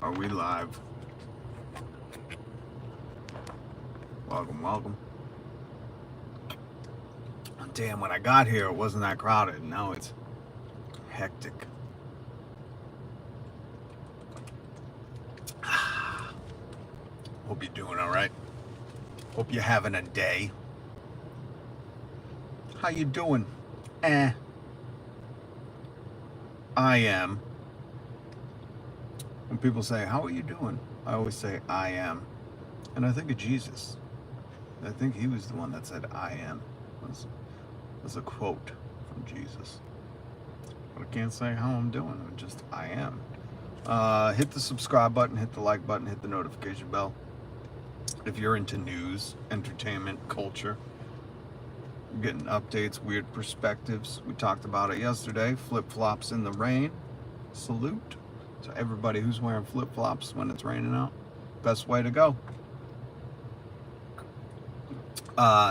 Are we live? Welcome, welcome. Damn, when I got here, it wasn't that crowded. Now it's hectic. Hope you're doing all right. Hope you're having a day. How you doing? I am. When people say, how are you doing? I always say, I am. And I think of Jesus. I think he was the one that said, I am. Was a quote from Jesus. But I can't say how I'm doing. I'm just, I am. Hit the subscribe button, hit the like button, hit the notification bell. If you're into news, entertainment, culture, getting updates, weird perspectives. We talked about it yesterday. Flip-flops in the rain. Salute to everybody who's wearing flip-flops when it's raining out. Best way to go.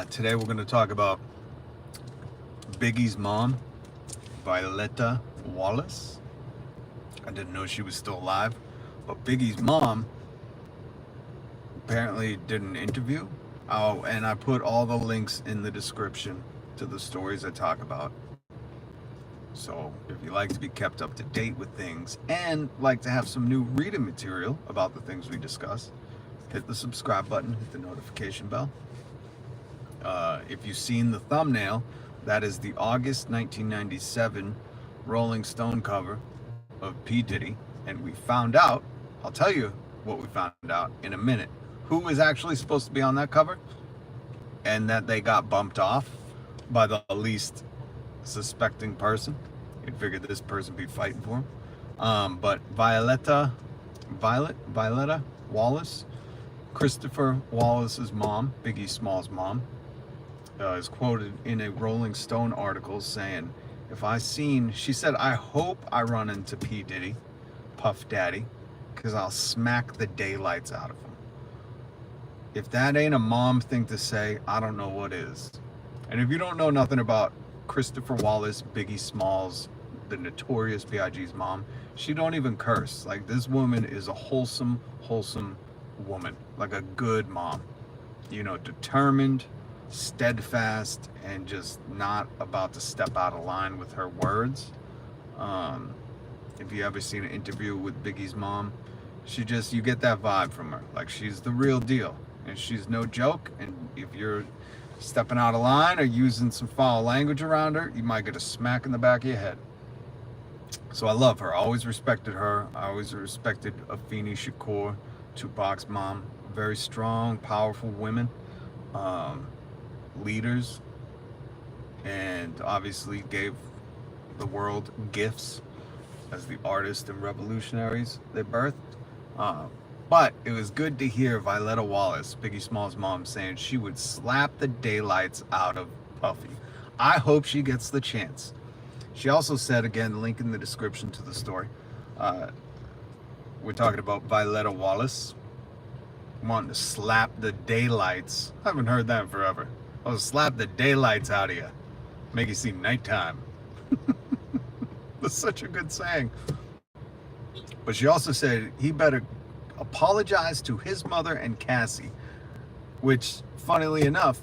Today we're going to talk about Biggie's mom, Violetta Wallace. I didn't know she was still alive, but Biggie's mom apparently did an interview. Oh, and I put all the links in the description to the stories I talk about. So if you like to be kept up to date with things and like to have some new reading material about the things we discuss, hit the subscribe button, hit the notification bell. If you've seen the thumbnail, that is the August 1997 Rolling Stone cover of P. Diddy. And we found out, I'll tell you what we found out in a minute, who was actually supposed to be on that cover, and that they got bumped off by the least suspecting person. You'd figure this person be fighting for him. But Violetta Wallace, Christopher Wallace's mom, Biggie Small's mom, is quoted in a Rolling Stone article saying, she said, I hope I run into P. Diddy, Puff Daddy, because I'll smack the daylights out of him. If that ain't a mom thing to say, I don't know what is. And if you don't know nothing about Christopher Wallace, Biggie Smalls, the notorious B.I.G.'s mom, she don't even curse. Like, this woman is a wholesome woman, like a good mom. You know, determined, steadfast, and just not about to step out of line with her words. If you ever seen an interview with Biggie's mom, you get that vibe from her. Like, she's the real deal, and she's no joke. And if you're stepping out of line or using some foul language around her, you might get a smack in the back of your head. So I love her. I always respected her. I always respected Afeni Shakur, Tupac's mom. Very strong, powerful women. Leaders, and obviously gave the world gifts as the artists and revolutionaries they birthed. But it was good to hear Violetta Wallace, Biggie Small's mom, saying she would slap the daylights out of Puffy. I hope she gets the chance. She also said, again, link in the description to the story, we're talking about Violetta Wallace wanting to slap the daylights. I haven't heard that in forever. I'll slap the daylights out of you. Make you see nighttime. That's such a good saying. But she also said he better apologize to his mother and Cassie, which, funnily enough,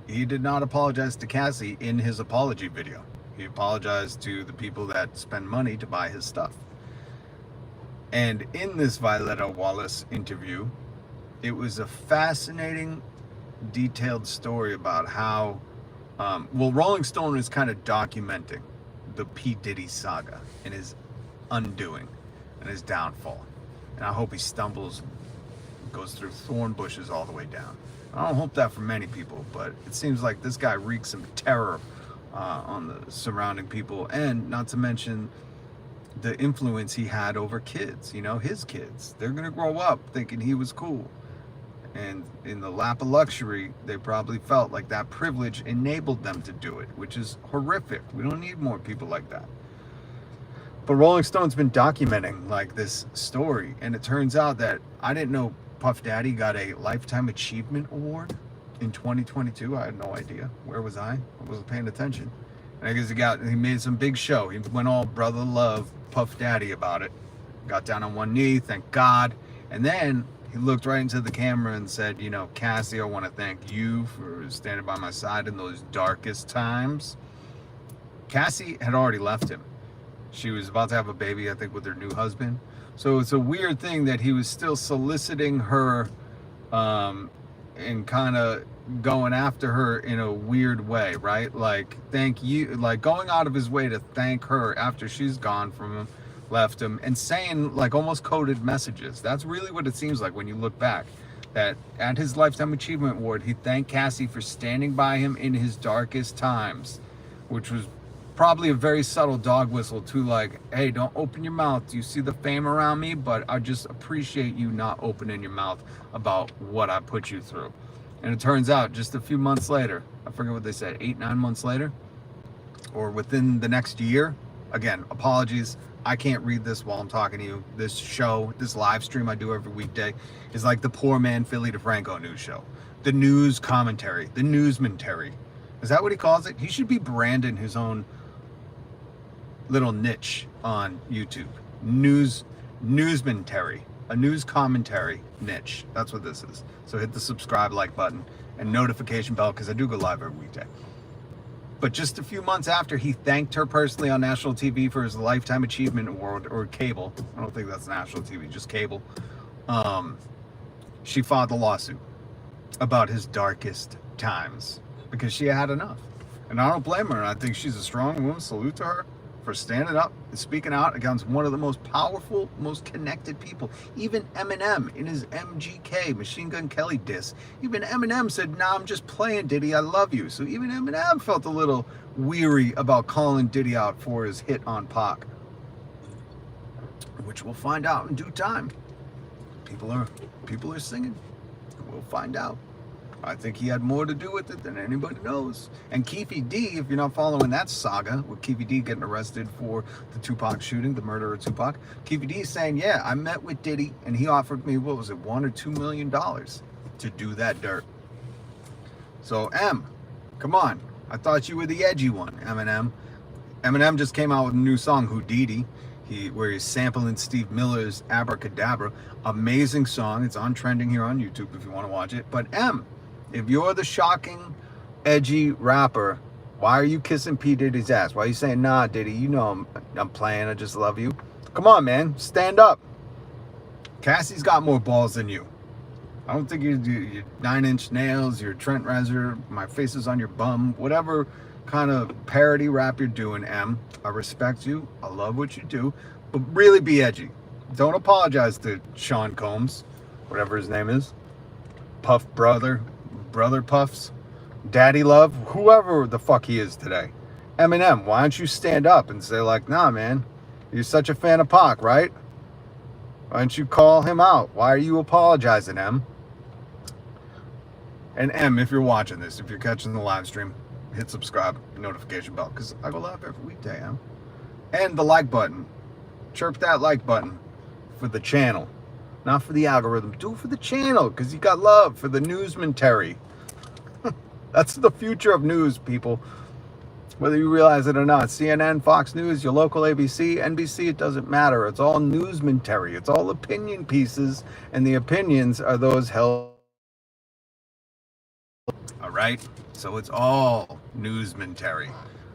he did not apologize to Cassie in his apology video. He apologized to the people that spend money to buy his stuff. And in this Violetta Wallace interview, it was a fascinating, detailed story about how, Rolling Stone is kind of documenting the P. Diddy saga and his undoing and his downfall. And I hope he stumbles, goes through thorn bushes all the way down. I don't hope that for many people, but it seems like this guy wreaks some terror on the surrounding people, and not to mention the influence he had over kids, his kids. They're going to grow up thinking he was cool. And in the lap of luxury, they probably felt like that privilege enabled them to do it, which is horrific. We don't need more people like that. But Rolling Stone's been documenting like this story, and it turns out that I didn't know Puff Daddy got a Lifetime Achievement Award in 2022. I had no idea. Where was I? I wasn't paying attention. And I guess he made some big show. He went all brother love Puff Daddy about it. got down on one knee, thank God. And then he looked right into the camera and said, you know, Cassie, I want to thank you for standing by my side in those darkest times. Cassie had already left him. She was about to have a baby, I think, with her new husband. So it's a weird thing that he was still soliciting her and kind of going after her in a weird way, right? Like, thank you, like going out of his way to thank her after she's gone from him, left him, and saying like almost coded messages. That's really what it seems like when you look back. That at his Lifetime Achievement Award, he thanked Cassie for standing by him in his darkest times, which was probably a very subtle dog whistle to like, hey, don't open your mouth. Do you see the fame around me? But I just appreciate you not opening your mouth about what I put you through. And it turns out just a few months later, I forget what they said, 8-9 months later, or within the next year, again, apologies, I can't read this while I'm talking to you. This show, this live stream I do every weekday is like the poor man Philly DeFranco news show. The news commentary, the newsmentary. Is that what he calls it? He should be branding his own little niche on YouTube. Newsmentary, a news commentary niche. That's what this is. So hit the subscribe, like button, and notification bell because I do go live every weekday. But just a few months after he thanked her personally on national TV for his Lifetime Achievement Award, or cable, I don't think that's national TV, just cable, she filed the lawsuit about his darkest times because she had enough. And I don't blame her. I think she's a strong woman. Salute to her for standing up and speaking out against one of the most powerful, most connected people. Even Eminem in his MGK, Machine Gun Kelly diss, even Eminem said, nah, I'm just playing, Diddy, I love you. So even Eminem felt a little weary about calling Diddy out for his hit on Pac, which we'll find out in due time. People are singing. We'll find out. I think he had more to do with it than anybody knows. And Keefy D, if you're not following that saga, with Keefy D getting arrested for the Tupac shooting, the murder of Tupac, Keefy D is saying, yeah, I met with Diddy and he offered me, what was it, $1 or $2 million to do that dirt. So M, come on. I thought you were the edgy one, Eminem. Eminem just came out with a new song, Houdini, where he's sampling Steve Miller's Abracadabra. Amazing song. It's on trending here on YouTube if you want to watch it. But M, if you're the shocking, edgy rapper, why are you kissing P. Diddy's ass? Why are you saying, nah, Diddy, you know I'm playing, I just love you? Come on, man, stand up. Cassie's got more balls than you. I don't think you're 9 Inch Nails, you're Trent Reznor, My Face Is on Your Bum, whatever kind of parody rap you're doing, M. I respect you, I love what you do, but really be edgy. Don't apologize to Sean Combs, whatever his name is, Puff Brother Puffs, Daddy Love, whoever the fuck he is today. Eminem, why don't you stand up and say like, nah, man, you're such a fan of Pac, right? Why don't you call him out? Why are you apologizing, M? And M, if you're watching this, if you're catching the live stream, hit subscribe, notification bell, because I go live every weekday, M. And the like button. Chirp that like button for the channel. Not for the algorithm. Do it for the channel, because you got love for the newsmentary. That's the future of news, people. Whether you realize it or not. CNN, Fox News, your local ABC, NBC, it doesn't matter. It's all newsmentary. It's all opinion pieces, and the opinions are those held. All right? So it's all newsmentary.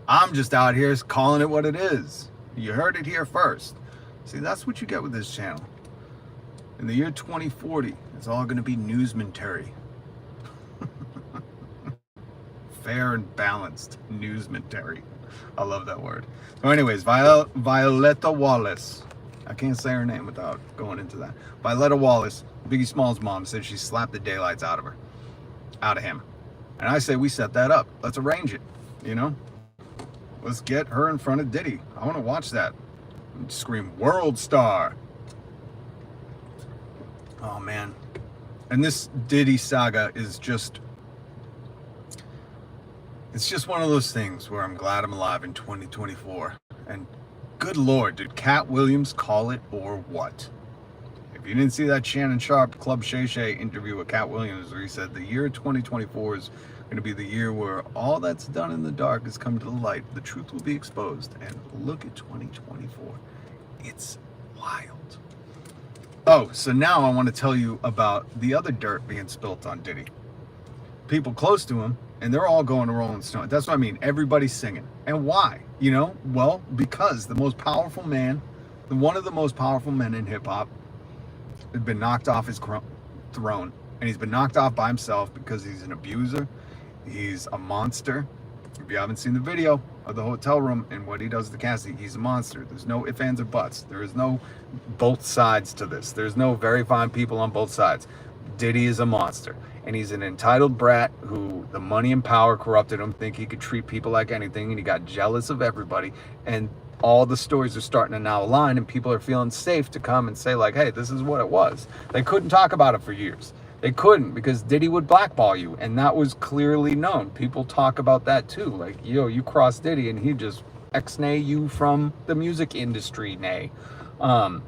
I'm just out here calling it what it is. You heard it here first. See, that's what you get with this channel. In the year 2040, it's all going to be newsmentary. Fair and balanced newsmentary. I love that word. So anyways, Violetta Wallace. I can't say her name without going into that. Violetta Wallace, Biggie Small's mom, said she slapped the daylights out of him. And I say we set that up. Let's arrange it, you know? Let's get her in front of Diddy. I want to watch that. Scream, world star. Oh, man. And this Diddy saga is just... It's just one of those things where I'm glad I'm alive in 2024. And good Lord, did Cat Williams call it or what? If you didn't see that Shannon Sharp Club Shay Shay interview with Cat Williams where he said the year 2024 is going to be the year where all that's done in the dark has come to the light. The truth will be exposed. And look at 2024. It's Wild. Oh, so now I want to tell you about the other dirt being spilt on Diddy. People close to him, and they're all going to Rolling Stone. That's what I mean. Everybody's singing. And why? You know? Well, because the most powerful man, one of the most powerful men in hip-hop, has been knocked off his throne. And he's been knocked off by himself because he's an abuser. He's a monster. If you haven't seen the video of the hotel room and what he does to Cassie, he's a monster. There's no ifs, ands, or buts. There is no both sides to this. There's no very fine people on both sides. Diddy is a monster. And he's an entitled brat who the money and power corrupted him, think he could treat people like anything, and he got jealous of everybody. And all the stories are starting to now align, and people are feeling safe to come and say, like, hey, this is what it was. They couldn't talk about it for years. They couldn't, because Diddy would blackball you, and that was clearly known. People talk about that too, like, yo, you cross Diddy and he just ex-nay you from the music industry, nay. And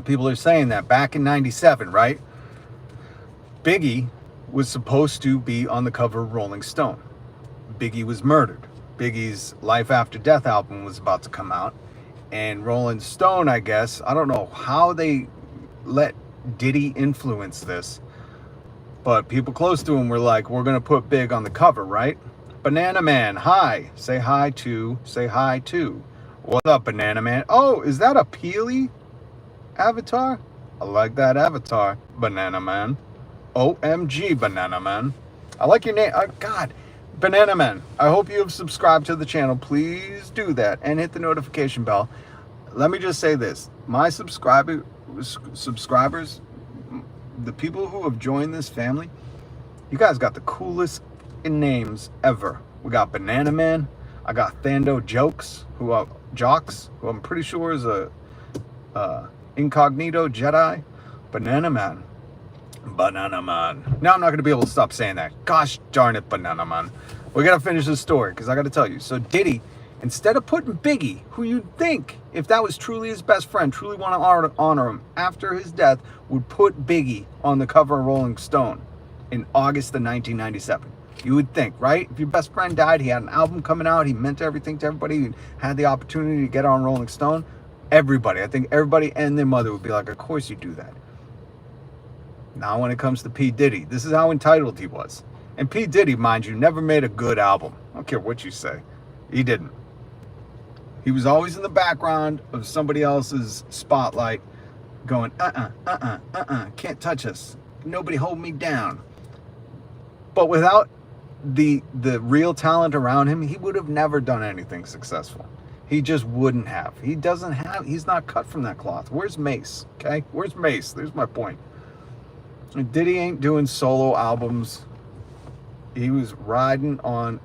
people are saying that back in 97, right? Biggie was supposed to be on the cover of Rolling Stone. Biggie was murdered. Biggie's Life After Death album was about to come out, and Rolling Stone, I guess, I don't know how they let Diddy influence this, but people close to him were like, we're going to put Big on the cover, right? Banana Man, hi. Say hi to. What's up, Banana Man? Oh, is that a Peely avatar? I like that avatar, Banana Man. OMG, Banana Man. I like your name. God, Banana Man. I hope you have subscribed to the channel. Please do that and hit the notification bell. Let me just say this. My subscribers, the people who have joined this family, you guys got the coolest names ever. We got Banana Man. I got Thando Jokes, who I'm pretty sure is a incognito Jedi. Banana Man. Banana Man. Now I'm not going to be able to stop saying that. Gosh darn it, Banana Man. We got to finish this story because I got to tell you. So Diddy, instead of putting Biggie, who you'd think, if that was truly his best friend, truly want to honor him after his death, would put Biggie on the cover of Rolling Stone in August of 1997. You would think, right? If your best friend died, he had an album coming out, he meant everything to everybody, he had the opportunity to get on Rolling Stone, I think everybody and their mother would be like, of course you do that. Now when it comes to P. Diddy, this is how entitled he was. And P. Diddy, mind you, never made a good album. I don't care what you say. He didn't. He was always in the background of somebody else's spotlight going, can't touch us. Nobody hold me down. But without the real talent around him, he would have never done anything successful. He just wouldn't have. He's not cut from that cloth. Where's Mace? Okay? Where's Mace? There's my point. Diddy ain't doing solo albums. He was riding on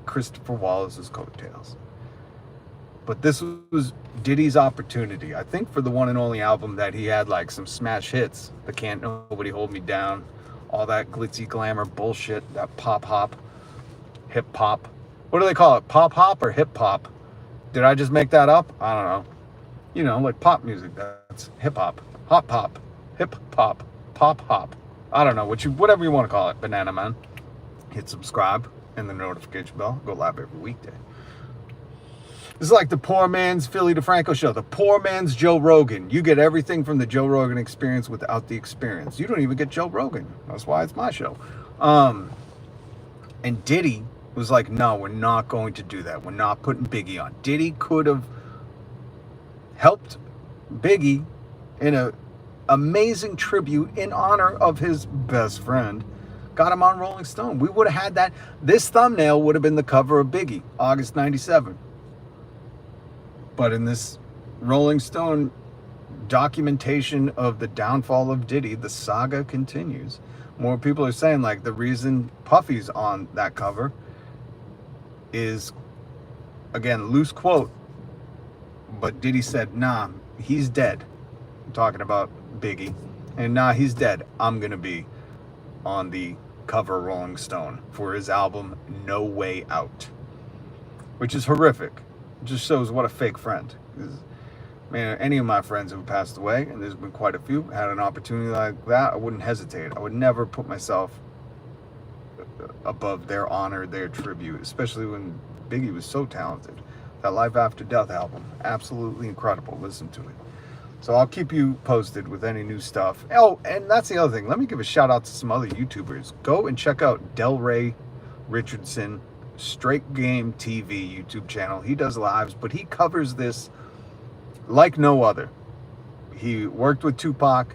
Christopher Wallace's coattails. But this was Diddy's opportunity. I think for the one and only album that he had like some smash hits. The Can't Nobody Hold Me Down. All that glitzy glamour bullshit. That pop hop. Hip hop. What do they call it? Pop hop or hip hop? Did I just make that up? I don't know. You know, like pop music. That's hip hop. Hop pop. Hip hop. Pop hop. I don't know. Whatever you want to call it. Banana Man. Hit subscribe and the notification bell. Go live every weekday. This is like the poor man's Philly DeFranco show. The poor man's Joe Rogan. You get everything from the Joe Rogan experience without the experience. You don't even get Joe Rogan. That's why it's my show. And Diddy was like, no, we're not going to do that. We're not putting Biggie on. Diddy could have helped Biggie in an amazing tribute in honor of his best friend. Got him on Rolling Stone. We would have had that. This thumbnail would have been the cover of Biggie, August 97. But in this Rolling Stone documentation of the downfall of Diddy, the saga continues. More people are saying like the reason Puffy's on that cover is, again, loose quote, but Diddy said, nah, he's dead. I'm talking about Biggie. And nah, he's dead. I'm going to be on the cover of Rolling Stone for his album No Way Out, which is horrific. It just shows what a fake friend. Man, any of my friends who passed away, and there's been quite a few, had an opportunity like that, I wouldn't hesitate. I would never put myself above their honor, their tribute, especially when Biggie was so talented. That Life After Death album, absolutely incredible. Listen to it. So I'll keep you posted with any new stuff. Oh, and that's the other thing. Let me give a shout out to some other YouTubers. Go and check out Delray Richardson, Straight Game TV YouTube channel. He does lives, but he covers this like no other. He worked with Tupac.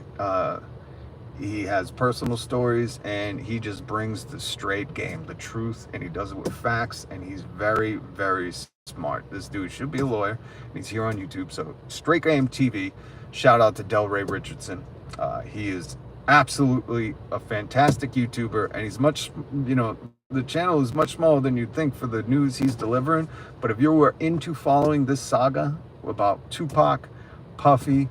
He has personal stories, and he just brings the straight game, the truth, and he does it with facts, and he's very, very smart. This dude should be a lawyer, and he's here on YouTube. So Straight Game TV, shout out to Delray Richardson. He is absolutely a fantastic YouTuber, and he's much, the channel is much smaller than you'd think for the news he's delivering. But if you were into following this saga about Tupac, Puffy,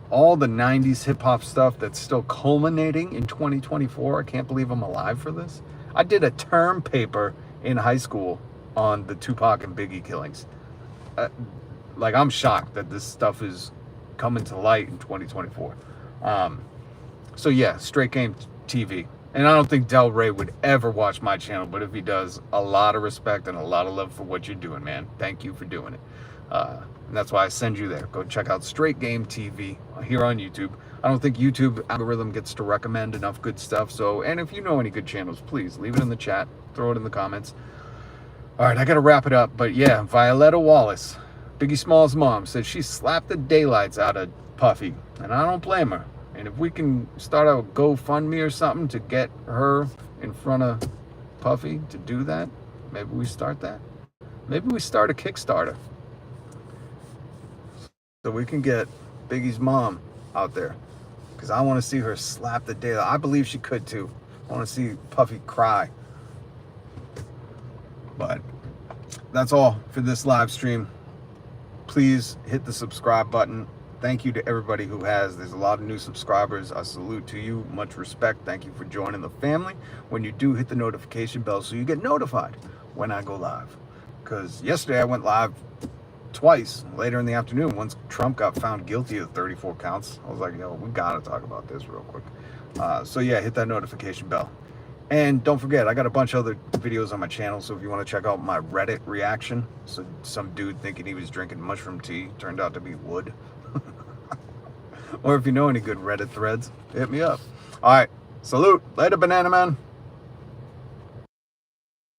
all the 90s hip-hop stuff that's still culminating in 2024. I can't believe I'm alive for this. I did a term paper in high school on the Tupac and Biggie killings. I'm shocked that this stuff is coming to light in 2024. So yeah, Straight Game TV. And I don't think Delray would ever watch my channel, but if he does, a lot of respect and a lot of love for what you're doing, man. Thank you for doing it. And that's why I send you there. Go check out Straight Game TV here on YouTube. I don't think YouTube algorithm gets to recommend enough good stuff. So, and if you know any good channels, please leave it in the chat, throw it in the comments. All right, I got to wrap it up. But yeah, Violetta Wallace, Biggie Small's mom, said she slapped the daylights out of Puffy. And I don't blame her. And if we can start a GoFundMe or something to get her in front of Puffy to do that, maybe we start that. Maybe we start a Kickstarter, so we can get Biggie's mom out there, because I want to see her slap the daylight. I believe she could too. I want to see Puffy cry. But that's all for this live stream. Please hit the subscribe button. Thank you to everybody who has. There's a lot of new subscribers. I salute to you. Much respect. Thank you for joining the family. When you do, hit the notification bell so you get notified when I go live. Because yesterday I went live twice later in the afternoon once Trump got found guilty of 34 counts. I was like, yo, we gotta talk about this real quick. So yeah, hit that notification bell. And don't forget, I got a bunch of other videos on my channel, so if you want to check out my Reddit reaction, so some dude thinking he was drinking mushroom tea turned out to be wood. Or if you know any good Reddit threads, hit me up. All right, salute. Later, Banana Man.